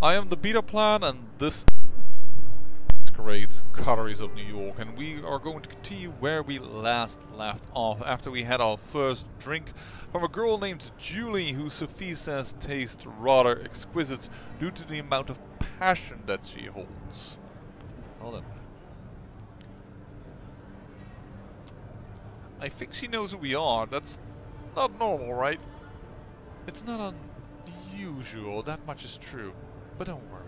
I am the beta plan, and this Masquerade, Coteries of New York, and we are going to continue where we last left off after we had our first drink from a girl named Julie, who Sophie says tastes rather exquisite due to the amount of passion that she holds. Hold on. I think she knows who we are. That's not normal, right? It's not unusual, that much is true. But don't worry.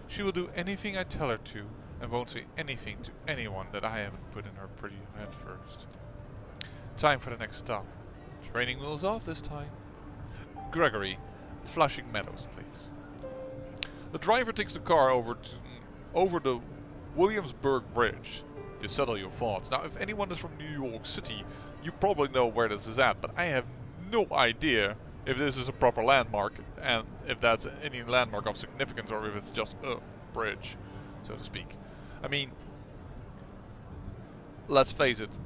She will do anything I tell her to, and won't say anything to anyone that I haven't put in her pretty head first. Time for the next stop. Training wheels off this time. Gregory, Flushing Meadows, please. The driver takes the car over the Williamsburg Bridge. You settle your thoughts. Now, if anyone is from New York City, you probably know where this is at, but I have no idea if this is a proper landmark, and if that's any landmark of significance, or if it's just a bridge, so to speak. I mean, let's face it,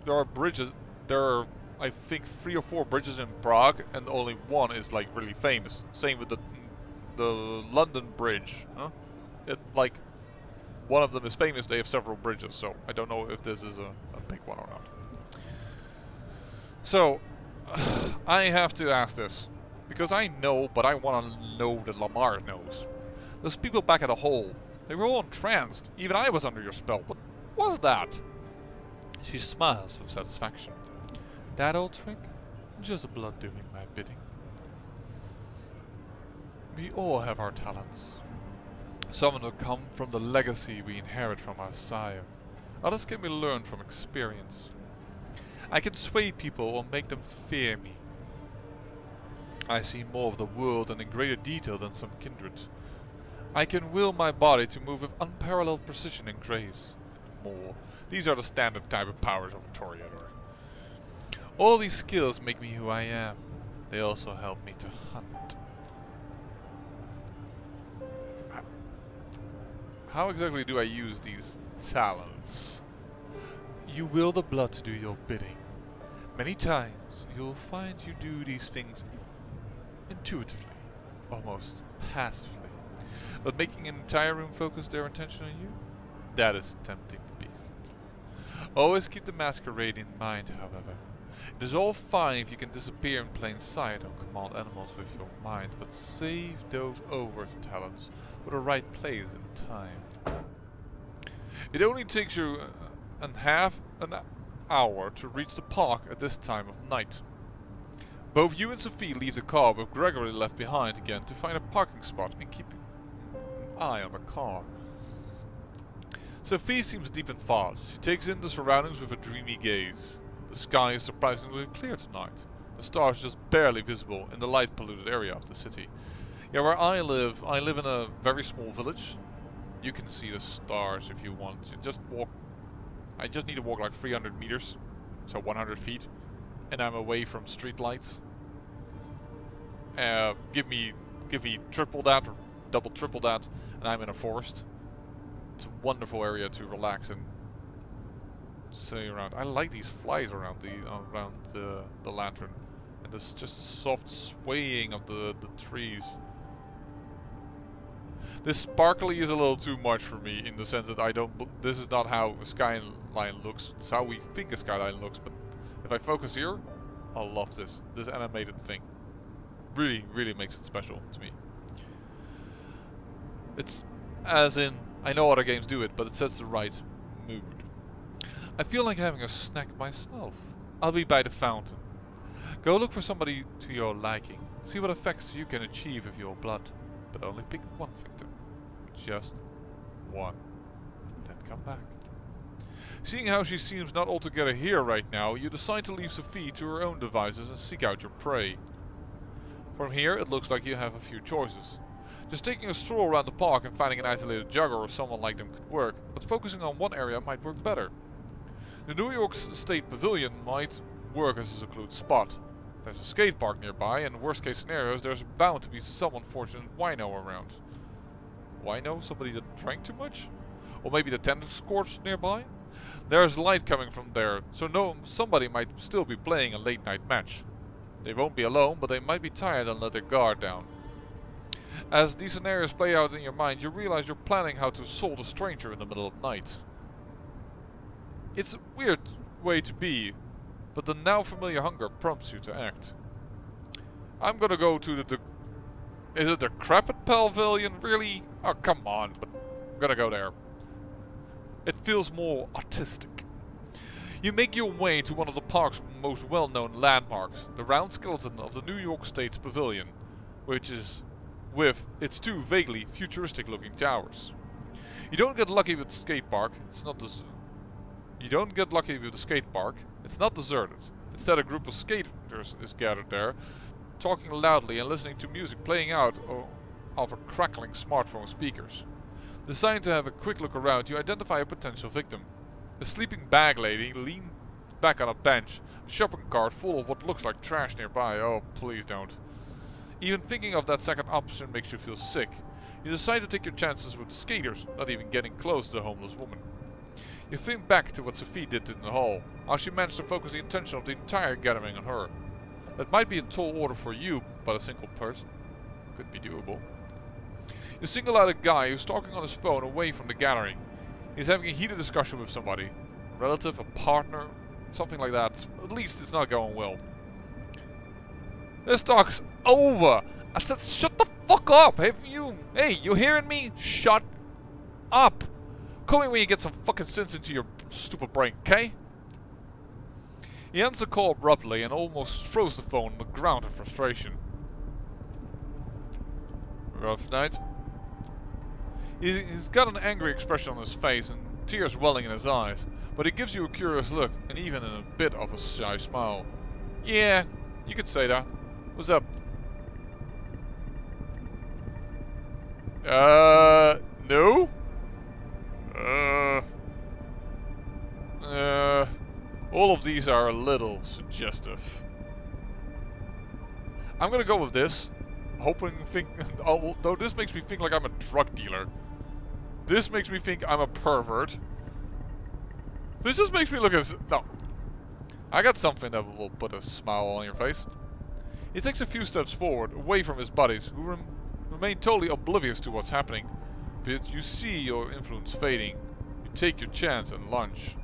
there are I think 3 or 4 bridges in Prague, and only one is like really famous. Same with the London Bridge, huh? Like, one of them is famous, they have several bridges, so I don't know if this is a big one or not. So, I have to ask this, because I know, but I want to know that Lamar knows. Those people back at the hole, they were all entranced. Even I was under your spell. What was that? She smiles with satisfaction. That old trick? Just blood doing my bidding. We all have our talents. Some of them come from the legacy we inherit from our sire. Others can be learned from experience. I can sway people or make them fear me. I see more of the world and in greater detail than some kindred. I can will my body to move with unparalleled precision and grace. More. These are the standard type of powers of a Toreador. All of these skills make me who I am. They also help me to hunt. How exactly do I use these talents? You will the blood to do your bidding. Many times you'll find you do these things intuitively, almost passively. But making an entire room focus their attention on you, that is tempting the beast. Always keep the masquerade in mind, however. It is all fine if you can disappear in plain sight or command animals with your mind, but save those overt talents for the right place and time. It only takes you half an hour to reach the park at this time of night. Both you and Sophie leave the car, with Gregory left behind again to find a parking spot and keep an eye on the car. Sophie seems deep in thought. She takes in the surroundings with a dreamy gaze. The sky is surprisingly clear tonight. The stars just barely visible in the light-polluted area of the city. Yeah, where I live in a very small village. You can see the stars if you want. You just walk. I just need to walk like 300 meters, so 100 feet, and I'm away from street lights. Give me triple that or double triple that, and I'm in a forest. It's a wonderful area to relax and stay around. I like these flies around the lantern, and this just soft swaying of the trees. This sparkly is a little too much for me, in the sense that this is not how a skyline looks. It's how we think a skyline looks. But if I focus here, I love this animated thing. Really, really makes it special to me. It's as in, I know other games do it, but it sets the right mood. I feel like having a snack myself. I'll be by the fountain. Go look for somebody to your liking. See what effects you can achieve with your blood. But only pick one victim. Just one. Then come back. Seeing how she seems not altogether here right now, you decide to leave Sophie to her own devices and seek out your prey. From here, it looks like you have a few choices. Just taking a stroll around the park and finding an isolated jogger or someone like them could work, but focusing on one area might work better. The New York State Pavilion might work as a secluded spot. There's a skate park nearby, and in worst case scenarios, there's bound to be some unfortunate wino around. Wino? Somebody that drank too much? Or maybe the tennis courts nearby? There's light coming from there, so somebody might still be playing a late night match. They won't be alone, but they might be tired and let their guard down. As these scenarios play out in your mind, you realize you're planning how to assault a stranger in the middle of the night. It's a weird way to be, but the now familiar hunger prompts you to act. I'm gonna go to the is it the Decrepit Pavilion? Really? Oh, come on, but I'm gonna go there. It feels more artistic. You make your way to one of the park's most well-known landmarks, the round skeleton of the New York State's Pavilion, which is with its two vaguely futuristic-looking towers. You don't get lucky with the skate park. It's not deserted. Instead, a group of skaters is gathered there, talking loudly and listening to music playing out of a crackling smartphone speakers. Deciding to have a quick look around, you identify a potential victim. A sleeping bag lady leaned back on a bench, a shopping cart full of what looks like trash nearby. Oh, please don't. Even thinking of that second option makes you feel sick. You decide to take your chances with the skaters, not even getting close to the homeless woman. You think back to what Sophie did in the hall, how she managed to focus the attention of the entire gathering on her. That might be a tall order for you, but a single person could be doable. You single out a guy who's talking on his phone away from the gathering. He's having a heated discussion with somebody. A relative, a partner, something like that. At least it's not going well. This talk's over! I said shut the fuck up! Hey, you hearing me? Shut up! Call me when you get some fucking sense into your stupid brain, okay? He ends the call abruptly and almost throws the phone on the ground in frustration. Rough night. He's got an angry expression on his face and tears welling in his eyes, but he gives you a curious look and even a bit of a shy smile. Yeah, you could say that. What's up? No? All of these are a little suggestive. I'm gonna go with this. Though this makes me think like I'm a drug dealer. This makes me think I'm a pervert. This just makes me look as... No. I got something that will put a smile on your face. He takes a few steps forward, away from his buddies, who remain totally oblivious to what's happening. But you see your influence fading. You take your chance and lunge.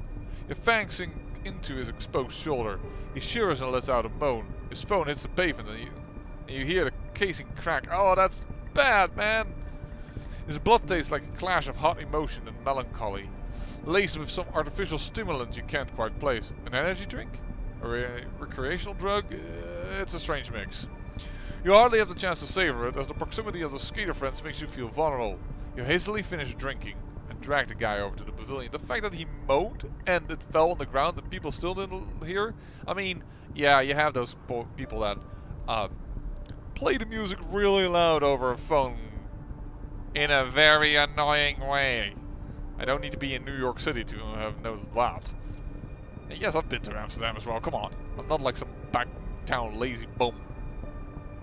Your fangs sink into his exposed shoulder. He shivers and lets out a moan. His phone hits the pavement and you hear the casing crack. Oh, that's bad, man! His blood tastes like a clash of hot emotion and melancholy, laced with some artificial stimulant you can't quite place. An energy drink? A recreational drug? It's a strange mix. You hardly have the chance to savor it, as the proximity of the skater friends makes you feel vulnerable. You hastily finish drinking and drag the guy over to the pavilion. The fact that he moaned and it fell on the ground and people still didn't hear? I mean, yeah, you have those people that play the music really loud over a phone in a very annoying way. I don't need to be in New York City to have noticed that. And yes, I've been to Amsterdam as well, come on. I'm not like some back town lazy bum.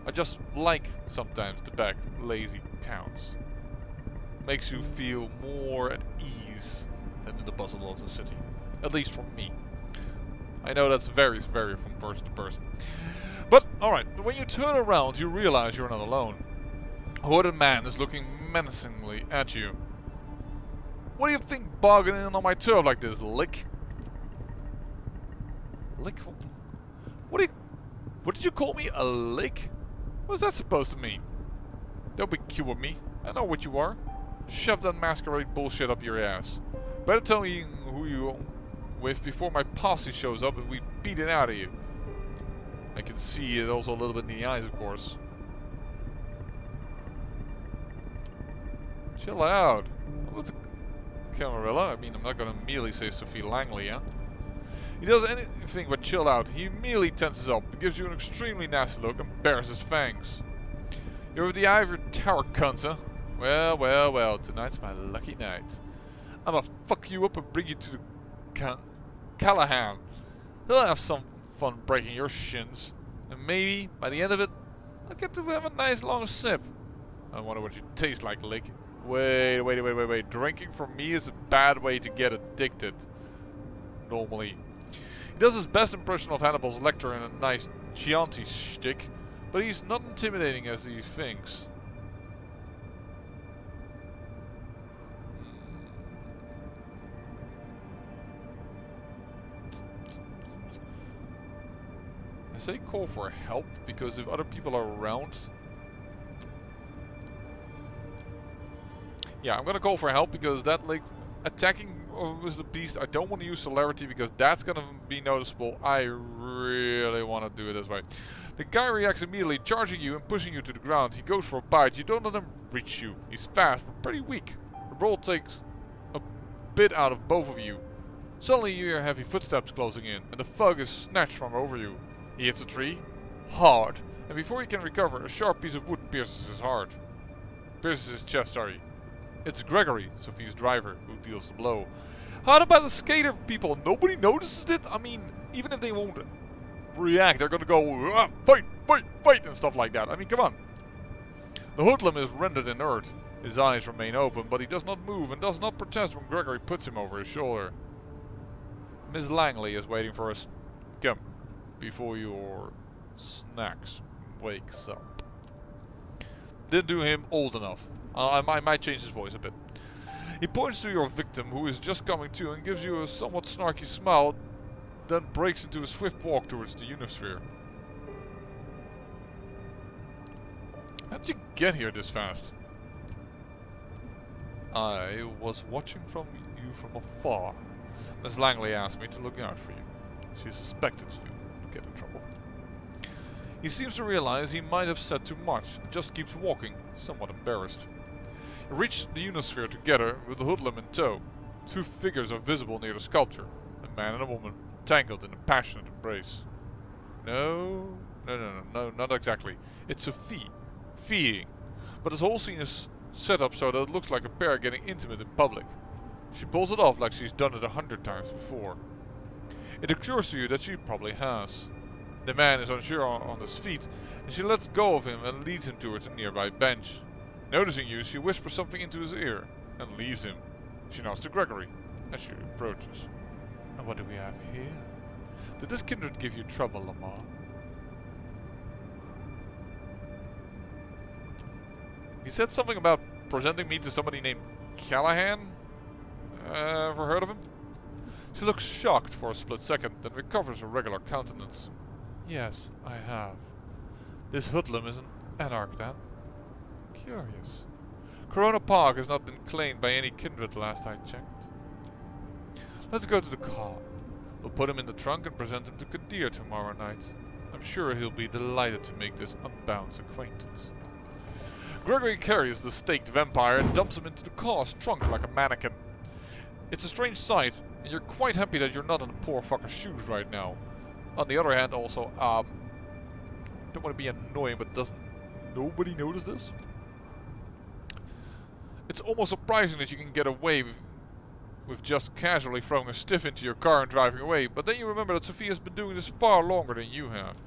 I just like sometimes the back lazy towns. Makes you feel more at ease than in the bustle of the city. At least for me. I know that's very from person to person. But, alright, when you turn around, you realize you're not alone. A hooded man is looking menacingly at you. What do you think bargaining in on my turf like this, lick? Lick? What did you call me, a lick? What's that supposed to mean? Don't be cute with me. I know what you are. Shove that masquerade bullshit up your ass. Better tell me who you're with before my posse shows up and we beat it out of you. I can see it also a little bit in the eyes, of course. Chill out. What's the Camarilla? I mean, I'm not gonna immediately say Sophie Langley, yeah? He does anything but chill out. He immediately tenses up, gives you an extremely nasty look, and bares his fangs. You're with the ivory tower, cunt, huh? Well, tonight's my lucky night. I'ma fuck you up and bring you to the Callahan. He'll have some fun breaking your shins. And maybe, by the end of it, I'll get to have a nice long sip. I wonder what you taste like, lick. Wait. Drinking for me is a bad way to get addicted. Normally. He does his best impression of Hannibal's Lecter in a nice Chianti shtick, but he's not intimidating as he thinks. say call for help, because if other people are around... Yeah, I'm gonna call for help because that, like, attacking with the beast, I don't want to use celerity because that's gonna be noticeable. I really want to do it this way. The guy reacts immediately, charging you and pushing you to the ground. He goes for a bite. You don't let him reach you. He's fast, but pretty weak. The roll takes a bit out of both of you. Suddenly you hear heavy footsteps closing in, and the fog is snatched from over you. He hits a tree, hard, and before he can recover, a sharp piece of wood pierces his heart. Pierces his chest, sorry. It's Gregory, Sophie's driver, who deals the blow. How about the skater people? Nobody notices it? I mean, even if they won't react, they're gonna go, ah, fight, fight, fight, and stuff like that. I mean, come on. The hoodlum is rendered inert. His eyes remain open, but he does not move and does not protest when Gregory puts him over his shoulder. Miss Langley is waiting for us. Come, before your snacks wakes up. Didn't do him old enough. I might change his voice a bit. He points to your victim, who is just coming to, and gives you a somewhat snarky smile, then breaks into a swift walk towards the Unisphere. How did you get here this fast? I was watching you from afar. Miss Langley asked me to look out for you. She suspected you to get in trouble. He seems to realize he might have said too much, and just keeps walking, somewhat embarrassed. You reach the Unisphere together with the hoodlum in tow. Two figures are visible near the sculpture, a man and a woman, tangled in a passionate embrace. No, not exactly. It's Sophie, feeing, but this whole scene is set up so that it looks like a pair getting intimate in public. She pulls it off like she's done it 100 times before. It occurs to you that she probably has. The man is unsure on his feet, and she lets go of him and leads him towards a nearby bench. Noticing you, she whispers something into his ear and leaves him. She nods to Gregory as she approaches. And what do we have here? Did this kindred give you trouble, Lamar? He said something about presenting me to somebody named Callahan? Ever heard of him? She looks shocked for a split second, then recovers her regular countenance. Yes, I have. This hoodlum is an Anarch, then? Curious. Corona Park has not been claimed by any kindred last I checked. Let's go to the car. We'll put him in the trunk and present him to Kadir tomorrow night. I'm sure he'll be delighted to make this unbound's acquaintance. Gregory carries the staked vampire and dumps him into the car's trunk like a mannequin. It's a strange sight, and you're quite happy that you're not in the poor fucker's shoes right now. On the other hand, also, don't want to be annoying, but doesn't nobody notice this? It's almost surprising that you can get away with just casually throwing a stiff into your car and driving away, but then you remember that Sophia's been doing this far longer than you have.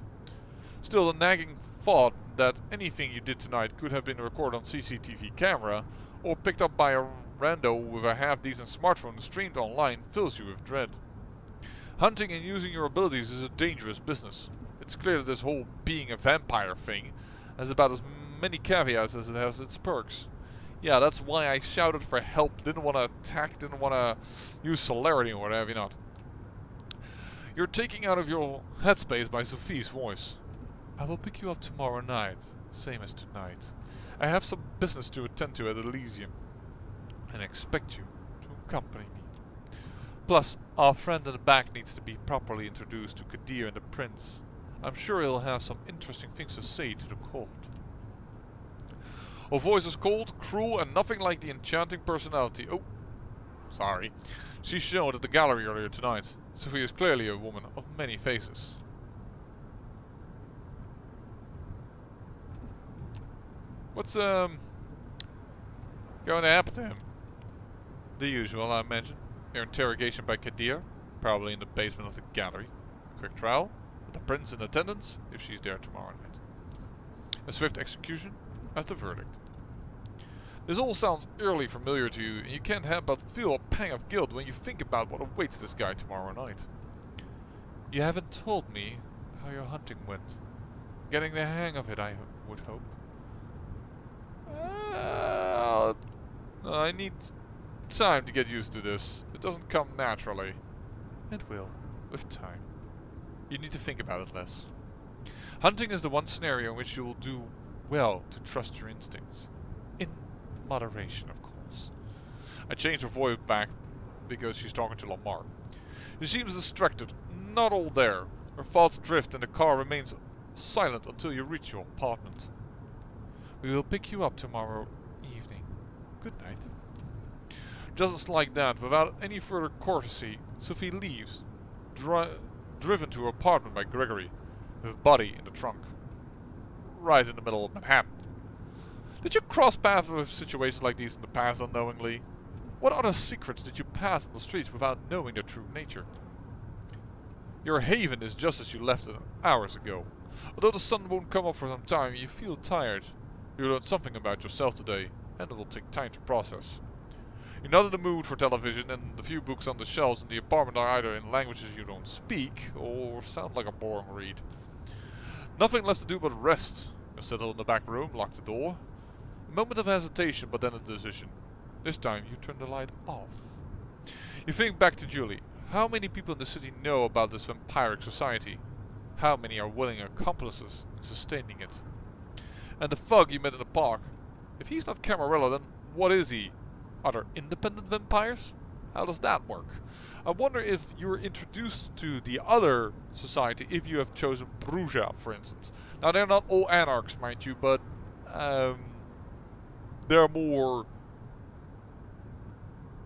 Still, the nagging thought that anything you did tonight could have been recorded on CCTV camera, or picked up by a rando with a half-decent smartphone and streamed online, fills you with dread. Hunting and using your abilities is a dangerous business. It's clear that this whole being a vampire thing has about as many caveats as it has its perks. Yeah, that's why I shouted for help, didn't want to attack, didn't want to use celerity or whatever, not. You're taken out of your headspace by Sophie's voice. I will pick you up tomorrow night, same as tonight. I have some business to attend to at Elysium, and expect you to accompany me. Plus, our friend in the back needs to be properly introduced to Kadir and the Prince. I'm sure he'll have some interesting things to say to the court. Her voice is cold, cruel, and nothing like the enchanting personality. Oh, sorry. She's shown at the gallery earlier tonight. Sophie is clearly a woman of many faces. What's going to happen to him? The usual, I imagine. Your interrogation by Kadir, probably in the basement of the gallery. Quick trial, with the Prince in attendance, if she's there tomorrow night. A swift execution as the verdict. This all sounds eerily familiar to you, and you can't help but feel a pang of guilt when you think about what awaits this guy tomorrow night. You haven't told me how your hunting went. Getting the hang of it, I would hope. I need time to get used to this. It doesn't come naturally. It will, with time. You need to think about it less. Hunting is the one scenario in which you will do well to trust your instincts. In moderation, of course. I changed her voice back because she's talking to Lamar. She seems distracted, not all there. Her thoughts drift and the car remains silent until you reach your apartment. We will pick you up tomorrow evening. Good night. Just like that, without any further courtesy, Sophie leaves, driven to her apartment by Gregory, with a body in the trunk. Right in the middle of Manhattan. Did you cross paths with situations like these in the past unknowingly? What other secrets did you pass on the streets without knowing their true nature? Your haven is just as you left it hours ago. Although the sun won't come up for some time, you feel tired. You learned something about yourself today, and it will take time to process. You're not in the mood for television, and the few books on the shelves in the apartment are either in languages you don't speak, or sound like a boring read. Nothing left to do but rest. You settle in the back room, lock the door. A moment of hesitation, but then a decision. This time you turn the light off. You think back to Julie. How many people in the city know about this vampiric society? How many are willing accomplices in sustaining it? And the thug you met in the park. If he's not Camarilla, then what is he? Are there independent vampires? How does that work? I wonder if you're introduced to the other society if you have chosen Bruja, for instance. Now, they're not all Anarchs, mind you, but they're more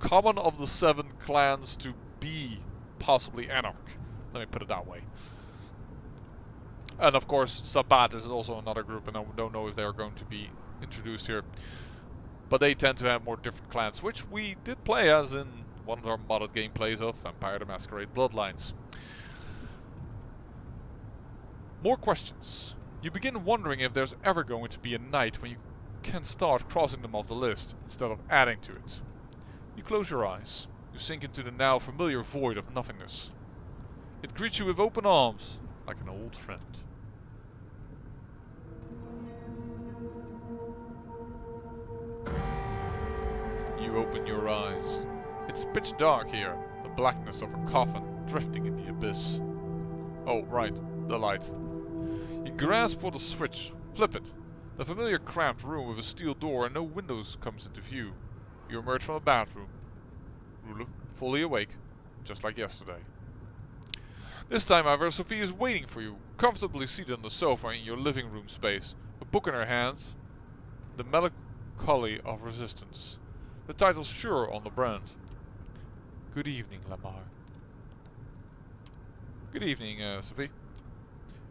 common of the 7 clans to be possibly Anarch. Let me put it that way. And of course, Sabbat is also another group, and I don't know if they're going to be introduced here. But they tend to have more different clans, which we did play as in one of our modded gameplays of Vampire the Masquerade Bloodlines. More questions. You begin wondering if there's ever going to be a night when you can start crossing them off the list, instead of adding to it. You close your eyes. You sink into the now familiar void of nothingness. It greets you with open arms, like an old friend. You open your eyes. It's pitch dark here, the blackness of a coffin drifting in the abyss. Oh, right, the light. You grasp for the switch, flip it. The familiar cramped room with a steel door and no windows comes into view. You emerge from the bathroom, fully awake, just like yesterday. This time, however, Sophie is waiting for you, comfortably seated on the sofa in your living room space, a book in her hands, The Melancholy of Resistance. The title's sure on the brand. Good evening, Lamar. Good evening, Sophie.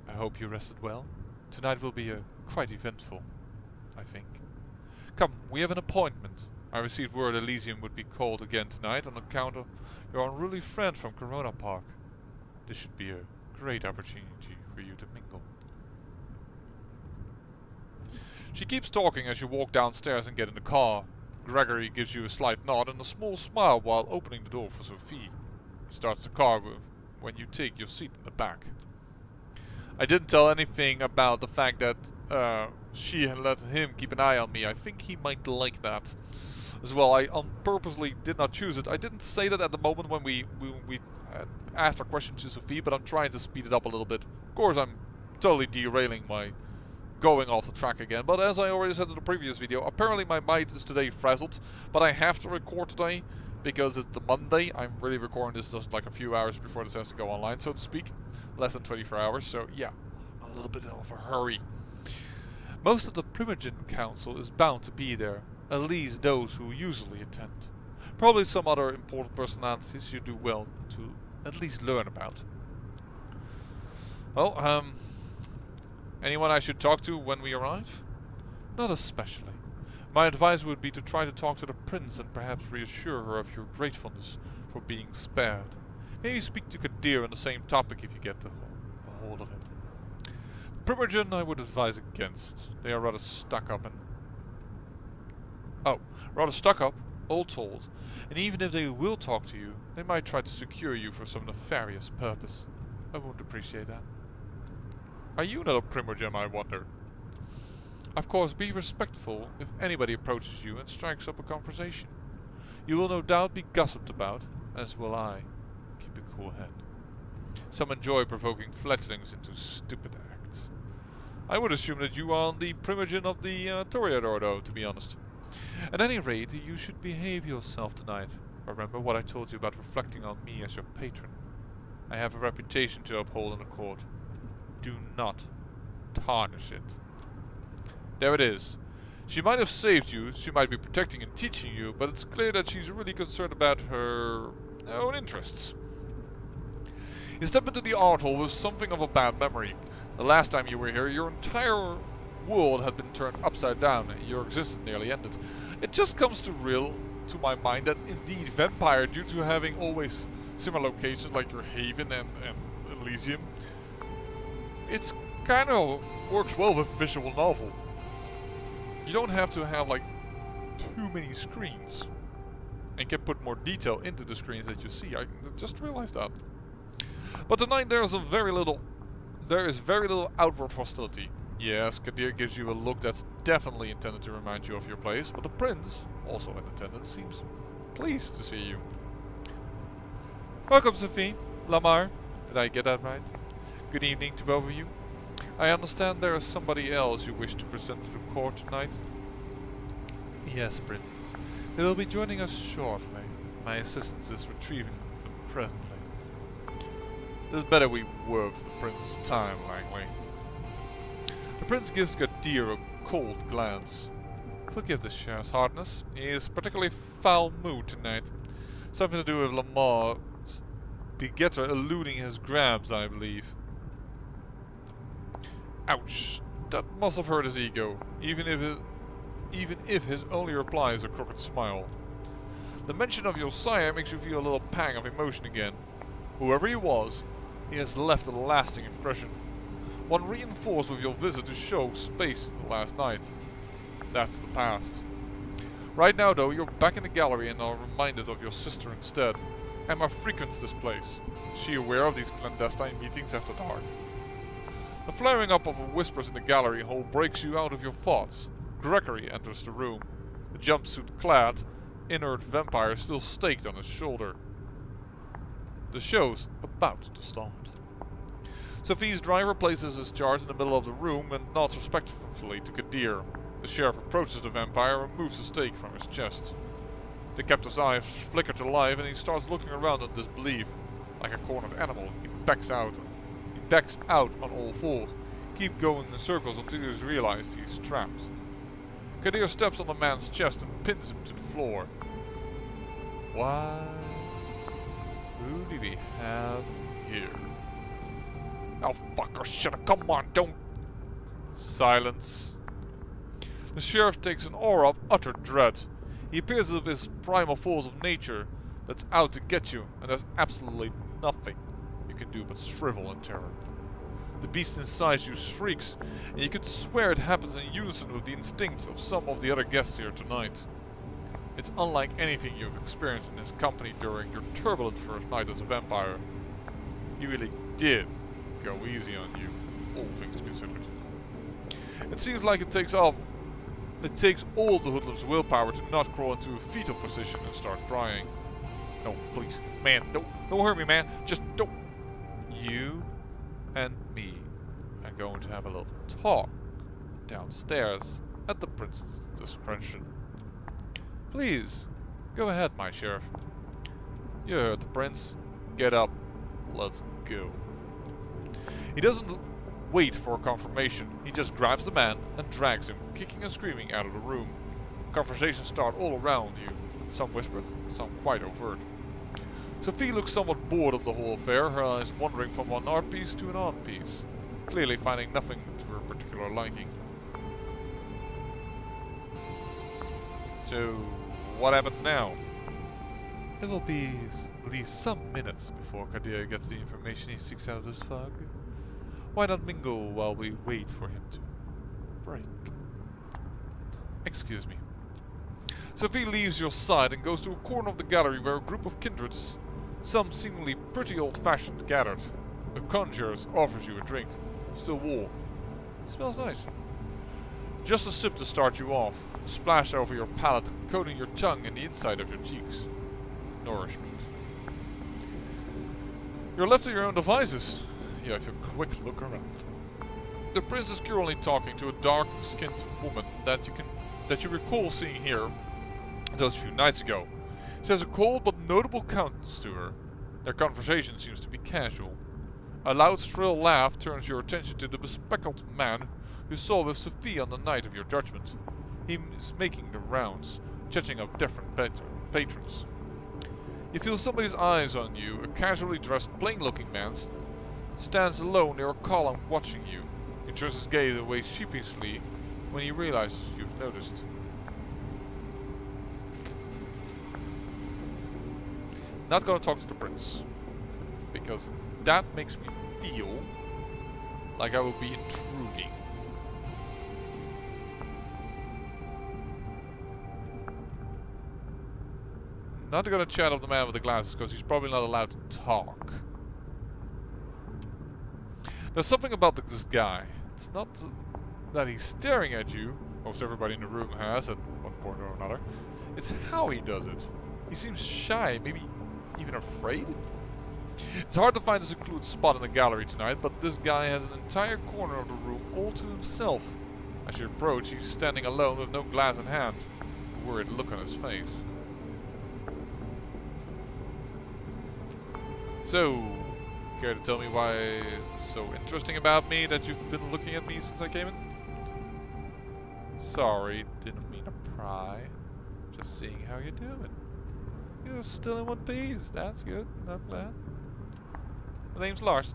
I hope you rested well. Tonight will be quite eventful, I think. Come, we have an appointment. I received word Elysium would be called again tonight on account of your unruly friend from Corona Park. This should be a great opportunity for you to mingle. She keeps talking as you walk downstairs and get in the car. Gregory gives you a slight nod and a small smile while opening the door for Sophie. He starts the car when you take your seat in the back. I didn't tell anything about the fact that she had let him keep an eye on me. I think he might like that as well. I purposely did not choose it. I didn't say that at the moment when we asked our question to Sophie, but I'm trying to speed it up a little bit. Of course, I'm totally derailing my going off the track again, but as I already said in the previous video, apparently my mic is today frazzled, but I have to record today because it's the Monday. I'm really recording this just like a few hours before this has to go online, so to speak. Less than 24 hours, so yeah, a little bit of a hurry. Most of the Primogen Council is bound to be there, at least those who usually attend. Probably some other important personalities you do well to at least learn about. Well, anyone I should talk to when we arrive? Not especially. My advice would be to try to talk to the prince and perhaps reassure her of your gratefulness for being spared. Maybe speak to Kadir on the same topic if you get a hold of him. Primogen I would advise against. They are rather stuck up and... rather stuck up, all told. And even if they will talk to you, they might try to secure you for some nefarious purpose. I won't appreciate that. Are you not a Primogen, I wonder? Of course, be respectful if anybody approaches you and strikes up a conversation. You will no doubt be gossiped about, as will I. Keep a cool head. Some enjoy provoking fledglings into stupid acts. I would assume that you are the primogen of the Toreador, though, to be honest. At any rate, you should behave yourself tonight. Remember what I told you about reflecting on me as your patron. I have a reputation to uphold in the court. Do not tarnish it. There it is. She might have saved you, she might be protecting and teaching you, but it's clear that she's really concerned about her own interests. You step into the art hall with something of a bad memory. The last time you were here, your entire world had been turned upside down and your existence nearly ended. It just comes to my mind that indeed Vampire, due to having always similar locations like your Haven and Elysium, it's kind of works well with a visual novel. You don't have to have like too many screens and can put more detail into the screens that you see. I just realized that. But tonight there is very little outward hostility. Yes, Kadir gives you a look that's definitely intended to remind you of your place, but the prince, also in attendance, seems pleased to see you. Welcome, Sophie. Lamar. Did I get that right? Good evening to both of you. I understand there is somebody else you wish to present to the court tonight. Yes, Prince. They will be joining us shortly. My assistant is retrieving them presently. It is better we worth the prince's time, Langley. The prince gives Kadir a cold glance. Forgive the sheriff's hardness. He is particularly foul mood tonight. Something to do with Lamar's begetter eluding his grabs, I believe. Ouch. That must have hurt his ego, even if his only reply is a crooked smile. The mention of your sire makes you feel a little pang of emotion again. Whoever he was, he has left a lasting impression. One reinforced with your visit to show space last night. That's the past. Right now though, you're back in the gallery and are reminded of your sister instead. Emma frequents this place. Is she aware of these clandestine meetings after dark? The flaring up of whispers in the gallery hall breaks you out of your thoughts. Gregory enters the room. A jumpsuit-clad, inert vampire still staked on his shoulder. The show's about to start. Sophie's driver places his charge in the middle of the room and nods respectfully to Kadir. The sheriff approaches the vampire and removes the stake from his chest. The captive's eyes flicker to life and he starts looking around in disbelief. Like a cornered animal, he backs out on all fours, keep going in circles until he's realized he's trapped. Kadir steps on the man's chest and pins him to the floor. Why? Who do we have here? Oh, fucker, shut up, come on, don't... Silence. The sheriff takes an aura of utter dread. He appears as if his primal force of nature that's out to get you, and there's absolutely nothing you can do but shrivel in terror. The beast inside you shrieks, and you could swear it happens in unison with the instincts of some of the other guests here tonight. It's unlike anything you've experienced in his company during your turbulent first night as a vampire. He really did go easy on you, all things considered. It seems like it takes all the hoodlum's willpower to not crawl into a fetal position and start crying. No, please, man, don't hurt me, man. Just don't. You and me are going to have a little talk downstairs at the prince's discretion. Please, go ahead, my sheriff. You heard the prince. Get up. Let's go. He doesn't wait for confirmation. He just grabs the man and drags him, kicking and screaming, out of the room. Conversations start all around you. Some whispered, some quite overt. Sophie looks somewhat bored of the whole affair, her eyes wandering from one art piece to an art piece, clearly finding nothing to her particular liking. So, what happens now? It will be at least some minutes before Kadir gets the information he seeks out of this fog. Why not mingle while we wait for him to break? Excuse me. Sophie leaves your side and goes to a corner of the gallery where a group of kindreds, some seemingly pretty old-fashioned, gathered. A conjurer offers you a drink, still warm. It smells nice. Just a sip to start you off, a splash over your palate, coating your tongue and the inside of your cheeks. Nourishment. You're left to your own devices. You have a quick look around. The prince is currently talking to a dark-skinned woman that you recall seeing here those few nights ago. She has a cold but notable countenance to her. Their conversation seems to be casual. A loud, shrill laugh turns your attention to the bespectacled man you saw with Sophie on the night of your judgment. He is making the rounds, chatting up different patrons. You feel somebody's eyes on you. A casually dressed, plain-looking man stands alone near a column watching you. He turns his gaze away sheepishly when he realizes you've noticed. Not gonna talk to the prince, because that makes me feel like I will be intruding. Not gonna chat up the man with the glasses, because he's probably not allowed to talk. There's something about this guy. It's not that he's staring at you, most everybody in the room has at one point or another. It's how he does it. He seems shy, maybe even afraid. It's hard to find a secluded spot in the gallery tonight, but this guy has an entire corner of the room all to himself. As you approach, he's standing alone with no glass in hand, a worried look on his face. So, care to tell me why it's so interesting about me that you've been looking at me since I came in? Sorry, didn't mean to pry. Just seeing how you're doing. You're still in one piece. That's good. I'm glad. My name's Lars.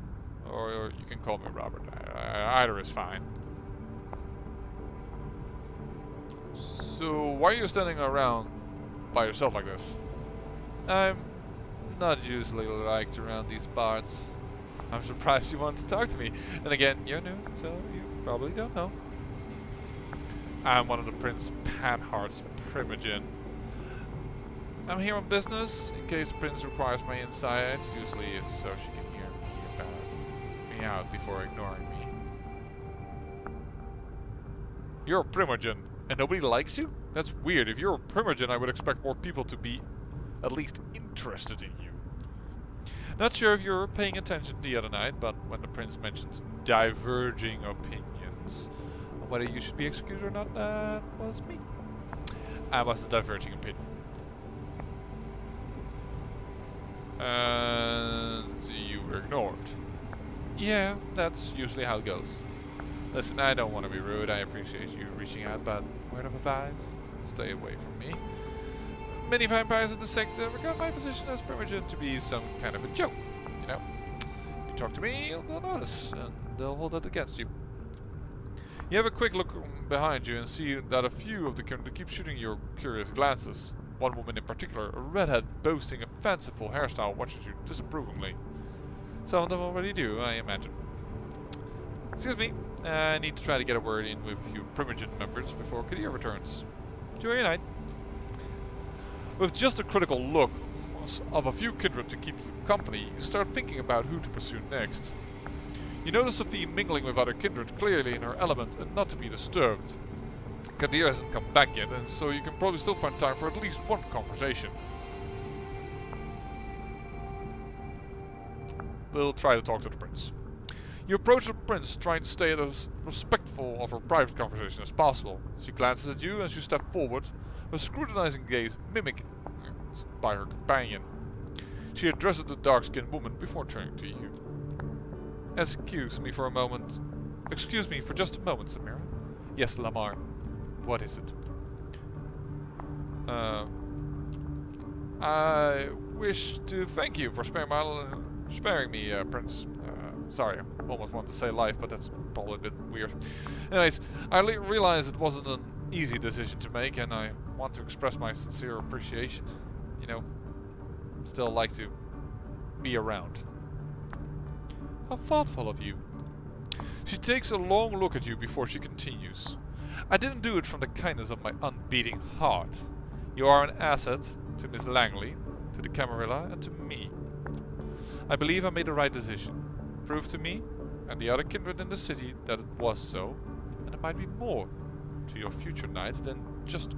Or you can call me Robert. Either is fine. So, why are you standing around by yourself like this? I'm not usually liked around these parts. I'm surprised you want to talk to me. And again, you're new, so you probably don't know. I'm one of the Prince Panhardt's Primogen. I'm here on business, in case the Prince requires my insight. Usually it's so she can hear me out before ignoring me. You're a Primogen, and nobody likes you? That's weird. If you're a Primogen, I would expect more people to be at least interested in you. Not sure if you were paying attention the other night, but when the Prince mentioned diverging opinions, whether you should be executed or not, that was me. I was the diverging opinion. And you were ignored. Yeah, that's usually how it goes. Listen, I don't want to be rude. I appreciate you reaching out, but word of advice, stay away from me. Many vampires in the sector regard my position as Primogen to be some kind of a joke, you know. You talk to me, they'll notice, and they'll hold that against you. You have a quick look behind you and see that a few of the kindred keep shooting your curious glances. One woman in particular, a redhead boasting a fanciful hairstyle, watches you disapprovingly. Some of them already do, I imagine. Excuse me, I need to try to get a word in with a few Primogen members before Kadir returns. Enjoy your night. With just a critical look of a few kindred to keep you company, you start thinking about who to pursue next. You notice Sophie mingling with other kindred, clearly in her element and not to be disturbed. Kadir hasn't come back yet, and so you can probably still find time for at least one conversation. We'll try to talk to the prince. You approach the prince, trying to stay as respectful of her private conversation as possible. She glances at you as you step forward, her scrutinizing gaze mimicked by her companion. She addresses the dark-skinned woman before turning to you. Excuse me for just a moment, Samira. Yes, Lamar. What is it? I wish to thank you for sparing me, Prince. Sorry, I almost wanted to say life, but that's probably a bit weird. Anyways, I realize it wasn't an easy decision to make, and I want to express my sincere appreciation. You know, still like to be around. How thoughtful of you. She takes a long look at you before she continues. I didn't do it from the kindness of my unbeating heart. You are an asset to Miss Langley, to the Camarilla, and to me. I believe I made the right decision. Prove to me, and the other kindred in the city, that it was so, and it might be more to your future nights than just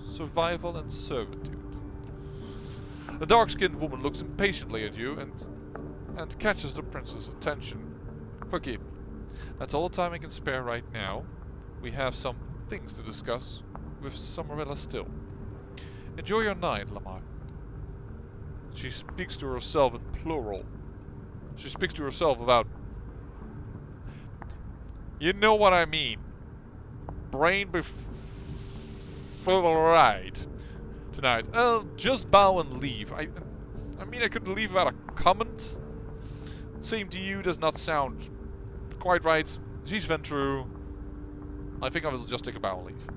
survival and servitude. The dark-skinned woman looks impatiently at you and catches the prince's attention. Forgive me. That's all the time I can spare right now. We have some things to discuss with Summerella still. Enjoy your night, Lamar. She speaks to herself in plural. She speaks to herself about... You know what I mean. Brain before right tonight. Just bow and leave. I mean, I could leave without a comment. Same to you does not sound quite right. She's went through. I think I will just take a bow and leave.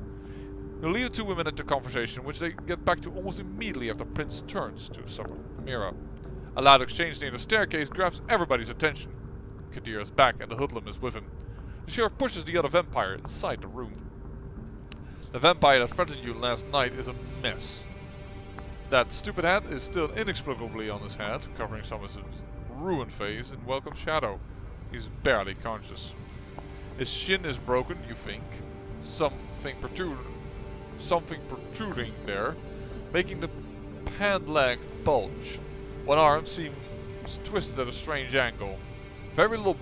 We'll leave the two women into conversation, which they get back to almost immediately after Prince turns to Summerera. A loud exchange near the staircase grabs everybody's attention. Kadir is back and the hoodlum is with him. The sheriff pushes the other vampire inside the room. The vampire that threatened you last night is a mess. That stupid hat is still inexplicably on his head, covering some of his ruined face in welcome shadow. He's barely conscious. His shin is broken, you think. Something protruding there, making the pant leg bulge. One arm seems twisted at a strange angle. Very little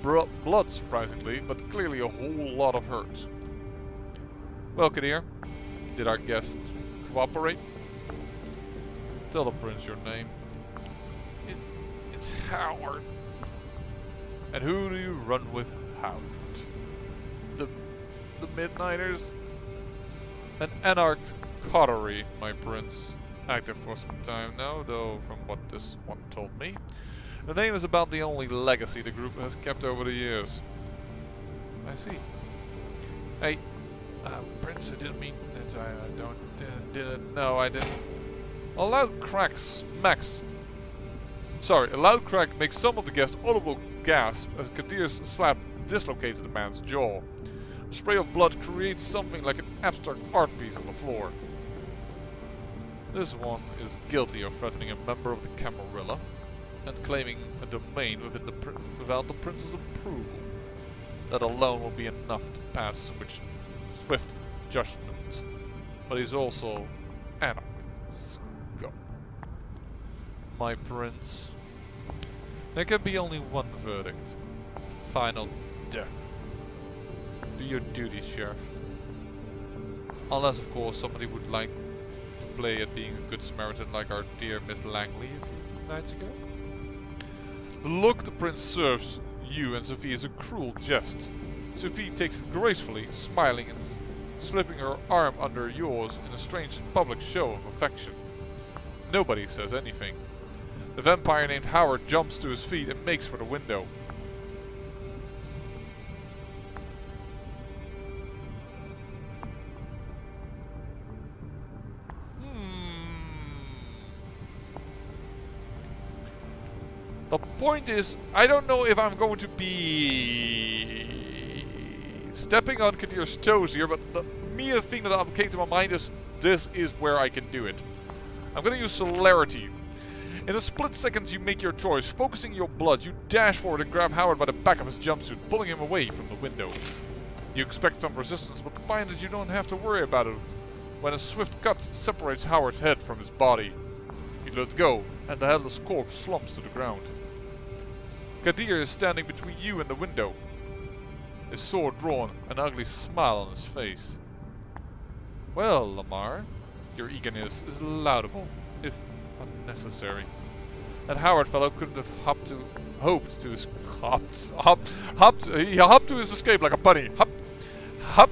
blood, surprisingly, but clearly a whole lot of hurt. Well, Kadir, did our guest cooperate? Tell the prince your name. It's Howard. And who do you run with, Howard? The Midnighters? An Anarch coterie, my prince. Active for some time now, though from what this one told me. The name is about the only legacy the group has kept over the years. I see. Hey, Prince, I didn't mean it. No, I didn't. A loud crack makes some of the guests audible gasp as Kadir's slap dislocates the man's jaw. A spray of blood creates something like an abstract art piece on the floor. This one is guilty of threatening a member of the Camarilla and claiming a domain without the prince's approval. That alone will be enough to pass swift judgment. But he's also Anarch scum. My prince. There can be only one verdict. Final death. Do your duty, Sheriff. Unless, of course, somebody would like to play at being a good Samaritan like our dear Miss Langley a few nights ago. The look the prince serves you and Sophie is a cruel jest. Sophie takes it gracefully, smiling and slipping her arm under yours in a strange public show of affection. Nobody says anything. The vampire named Howard jumps to his feet and makes for the window. The point is, I don't know if I'm going to be stepping on Kadir's toes here, but the mere thing that came to my mind is, this is where I can do it. I'm going to use celerity. In the split seconds you make your choice, focusing your blood, you dash forward and grab Howard by the back of his jumpsuit, pulling him away from the window. You expect some resistance, but find that you don't have to worry about it when a swift cut separates Howard's head from his body. You let go, and the headless corpse slumps to the ground. Kadir is standing between you and the window, his sword drawn, an ugly smile on his face. Well, Lamar, your eagerness is laudable, if unnecessary. That Howard fellow couldn't have hopped to his escape like a bunny. Hop.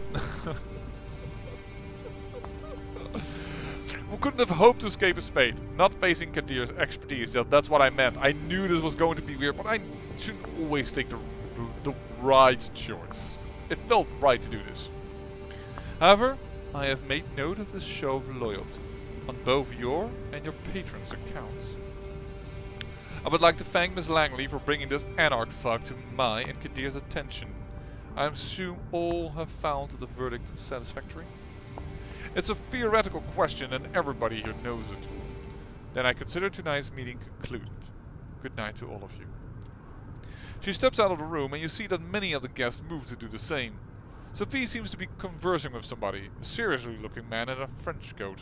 We couldn't have hoped to escape his fate. Not facing Kadir's expertise. That's what I meant. I knew this was going to be weird, but I shouldn't always take the right choice. It felt right to do this. However, I have made note of this show of loyalty on both your and your patron's accounts. I would like to thank Miss Langley for bringing this Anarch fuck to my and Kadir's attention. I assume all have found the verdict satisfactory. It's a theoretical question and everybody here knows it. Then I consider tonight's meeting concluded. Good night to all of you. She steps out of the room and you see that many of the guests move to do the same. Sophie seems to be conversing with somebody, a seriously looking man in a trench coat,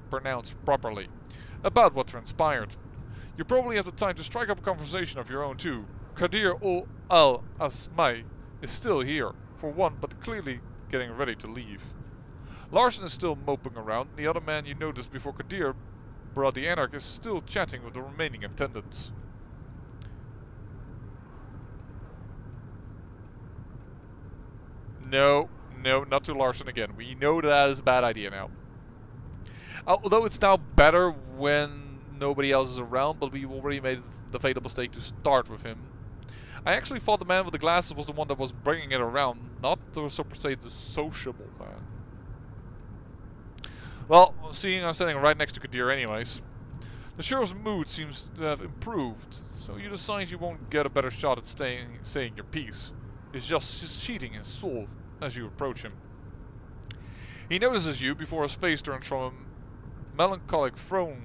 pronounced properly, about what transpired. You probably have the time to strike up a conversation of your own too. Kadir al-Asmai is still here, for one, but clearly getting ready to leave. Larson is still moping around. The other man you noticed before Kadir brought the Anarch is still chatting with the remaining attendants. No, not to Larson again. We know that is a bad idea now. Although it's now better when nobody else is around, but we already made the fatal mistake to start with him. I actually thought the man with the glasses was the one that was bringing it around, not the, so per se, the sociable man. Well, seeing I'm standing right next to Kadir anyways. The sheriff's mood seems to have improved, so you decide you won't get a better shot at saying your piece. It's just cheating his soul as you approach him. He notices you before his face turns from a melancholic frown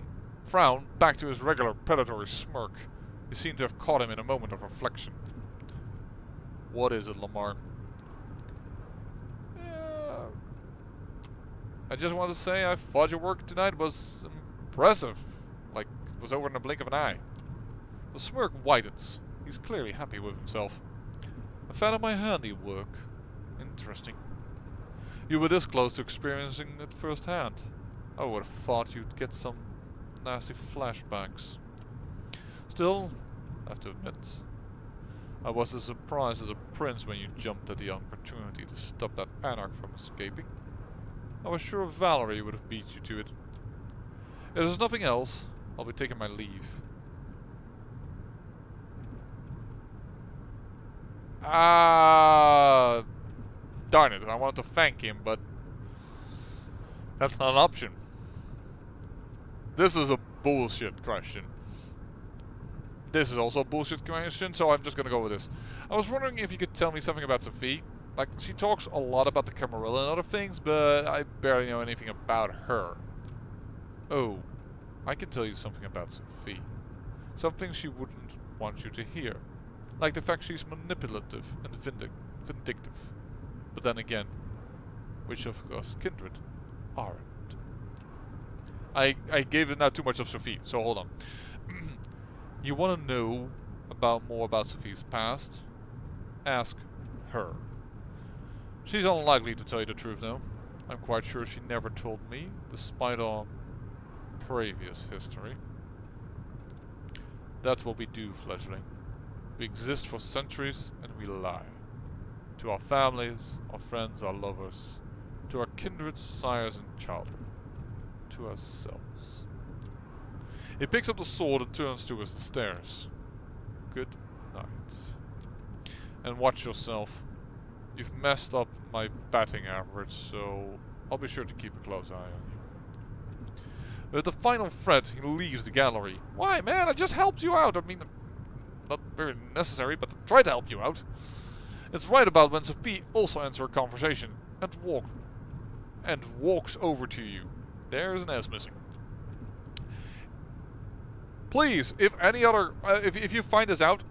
back to his regular predatory smirk. You seem to have caught him in a moment of reflection. What is it, Lamar? I just wanted to say I thought your work tonight was impressive. Like it was over in the blink of an eye. The smirk widens. He's clearly happy with himself. A fan of my handiwork. Interesting. You were this close to experiencing it firsthand. I would have thought you'd get some nasty flashbacks. Still, I have to admit, I was as surprised as a prince when you jumped at the opportunity to stop that Anarch from escaping. I was sure Valerie would have beat you to it. If there's nothing else, I'll be taking my leave. Darn it, I wanted to thank him, but that's not an option. This is a bullshit question. This is also a bullshit question, so I'm just gonna go with this. I was wondering if you could tell me something about Sophie. Like, she talks a lot about the Camarilla and other things, but I barely know anything about her. Oh, I can tell you something about Sophie. Something she wouldn't want you to hear. Like the fact she's manipulative and vindictive. But then again, which of us kindred aren't? I gave it now too much of Sophie, so hold on. You want to know more about Sophie's past? Ask her. She's unlikely to tell you the truth, though. I'm quite sure she never told me, despite our previous history. That's what we do, fledgling. We exist for centuries, and we lie. To our families, our friends, our lovers. To our kindred, sires, and children. To ourselves. He picks up the sword and turns towards the stairs. Good night. And watch yourself. You've messed up my batting average, so I'll be sure to keep a close eye on you. With the final threat, he leaves the gallery. Why, man? I just helped you out. I mean, not very necessary, but I tried to help you out. It's right about when Sophie also ends her conversation and walks over to you. There's an S missing. Please, if any other, if you find this out,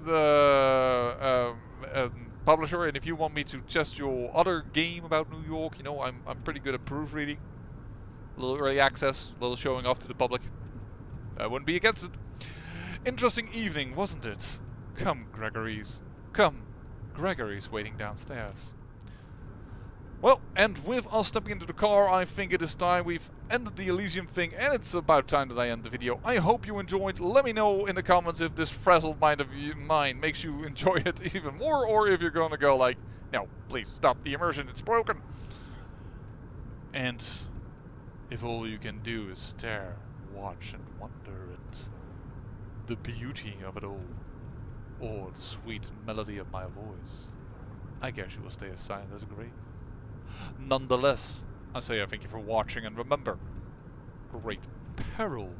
the publisher, and if you want me to test your other game about New York, you know, I'm pretty good at proofreading, a little early access, a little showing off to the public. I wouldn't be against it. Interesting evening, wasn't it? Come, Gregory's. Come, Gregory's waiting downstairs. Well, and with us stepping into the car, I think it is time we've ended the Elysium thing, and it's about time that I end the video. I hope you enjoyed. Let me know in the comments if this frazzled mind of mine makes you enjoy it even more, or if you're going to go like, no, please stop the immersion, it's broken. And if all you can do is stare, watch, and wonder at the beauty of it all, or the sweet melody of my voice, I guess you will stay as silent as a grave. Nonetheless, I say I thank you for watching, and remember, great peril